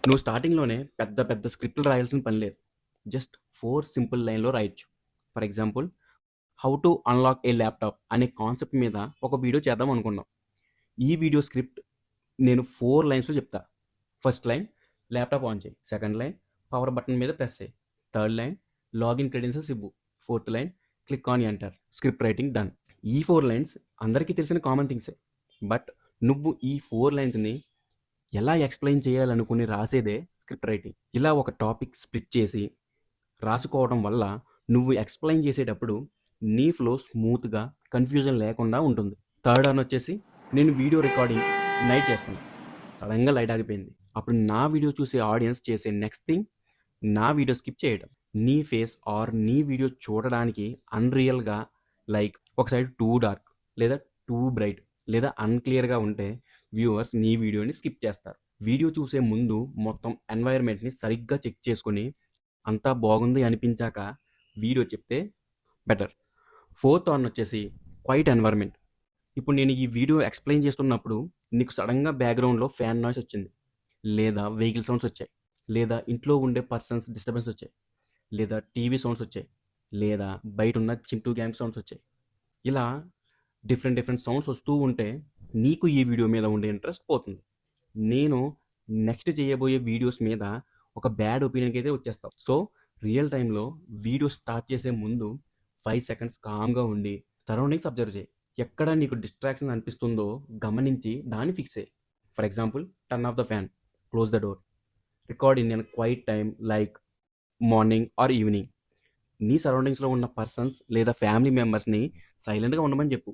నువ్వు స్టార్టింగ్‌లోనే పెద్ద పెద్ద స్క్రిప్ట్‌లు రాయాల్సిన పని లేదు. జస్ట్ 4 సింపుల్ లైన్‌లో రాయొచ్చు. For example, how to unlock A laptop అనే కాన్సెప్ట్ మీద ఒక వీడియో చేద్దాం అనుకున్నాం. ఈ వీడియో స్క్రిప్ట్ నేను 4 లైన్స్‌లో చెప్తా. ఫస్ట్ లైన్ ల్యాప్‌టాప్ ఆన్ చెయ్యి. సెకండ్ లైన్ పవర్ బటన్ మీద ప్రెస్ చెయ్యి. థర్డ్ లైన్ లాగిన్ క్రెడెన్షియల్స్ ఇవ్వు. Fourth line click on enter. Script writing done. ఈ 4 లైన్స్ అందరికీ తెలిసిన కామన్ థింగ్సే. బట్ నువ్వు ఈ 4 లైన్స్‌ని ఎలా ఎక్స్‌ప్లెయిన్ చేయాలనుకుని రాసేదే స్క్రిప్ట్ రైటింగ్. ఇలా ఒక టాపిక్ స్ప్లిట్ చేసి రాసుకోవడం వల్ల నువ్వు ఎక్స్‌ప్లెయిన్ చేసేటప్పుడు నీ ఫ్లో స్మూత్‌గా, కన్‌ఫ్యూజన్ లేకుండా ఉంటుంది. థర్డ్ వన్ వచ్చేసి నేను వీడియో రికార్డింగ్ నైట్ చేస్తున్నా. సడన్‌గా లైట్ ఆగిపోయింది. అప్పుడు నా వీడియో చూసే ఆడియన్స్ చేసే నెక్స్ట్ థింగ్ నా వీడియో స్కిప్ చేయడం. నీ ఫేస్ ఆర్ నీ వీడియో చూడడానికి అన్‌రియల్‌గా లైక్ ఒక సైడ్ టూ డార్క్ లేదా టూ బ్రైట్ లేదా అన్‌క్లియర్‌గా ఉంటే వ్యూవర్స్ నీ వీడియోని స్కిప్ చేస్తారు. వీడియో చూసే ముందు మొత్తం ఎన్వైర్న్మెంట్‌ని సరిగ్గా చెక్ చేసుకొని అంతా బాగుంది అనిపించాక వీడియో చెప్తే బెటర్. ఫోర్త్ వన్ వచ్చేసి క్వైట్ ఎన్వైర్న్మెంట్. ఇప్పుడు నేను ఈ వీడియో ఎక్స్‌ప్లెయిన్ చేస్తున్నప్పుడు నీకు సడన్‌గా బ్యాక్‌గ్రౌండ్‌లో ఫ్యాన్ నాయిస్ వచ్చింది. లేదా వెహికల్ సౌండ్స్ వచ్చాయి. లేదా ఇంట్లో ఉండే పర్సన్స్ డిస్టర్బెన్స్ వచ్చాయి. లేదా టీవీ సౌండ్స్ వచ్చాయి. లేదా బయటున్న చింటూ గ్యాంగ్ సౌండ్స్ వచ్చాయి. ఇలా డిఫరెంట్ డిఫరెంట్ సౌండ్స్ వస్తూ ఉంటే నీకు ఈ వీడియో మీద ఉండే ఇంట్రెస్ట్ పోతుంది. నేను నెక్స్ట్ చేయబోయే వీడియోస్ మీద ఒక బ్యాడ్ ఒపీనియన్కి అయితే వచ్చేస్తావు. సో రియల్ టైంలో వీడియో స్టార్ట్ చేసే ముందు 5 సెకండ్స్ కామ్గా ఉండి సరౌండింగ్స్ అబ్జర్వ్ చేయి. ఎక్కడ నీకు డిస్ట్రాక్షన్ అనిపిస్తుందో గమనించి దాన్ని ఫిక్స్ చేయి. For example, turn off the fan, close the door, record in an quiet time like morning or evening. నీ సరౌండింగ్స్లో ఉన్న పర్సన్స్ లేదా ఫ్యామిలీ మెంబర్స్ని సైలెంట్గా ఉండమని చెప్పు.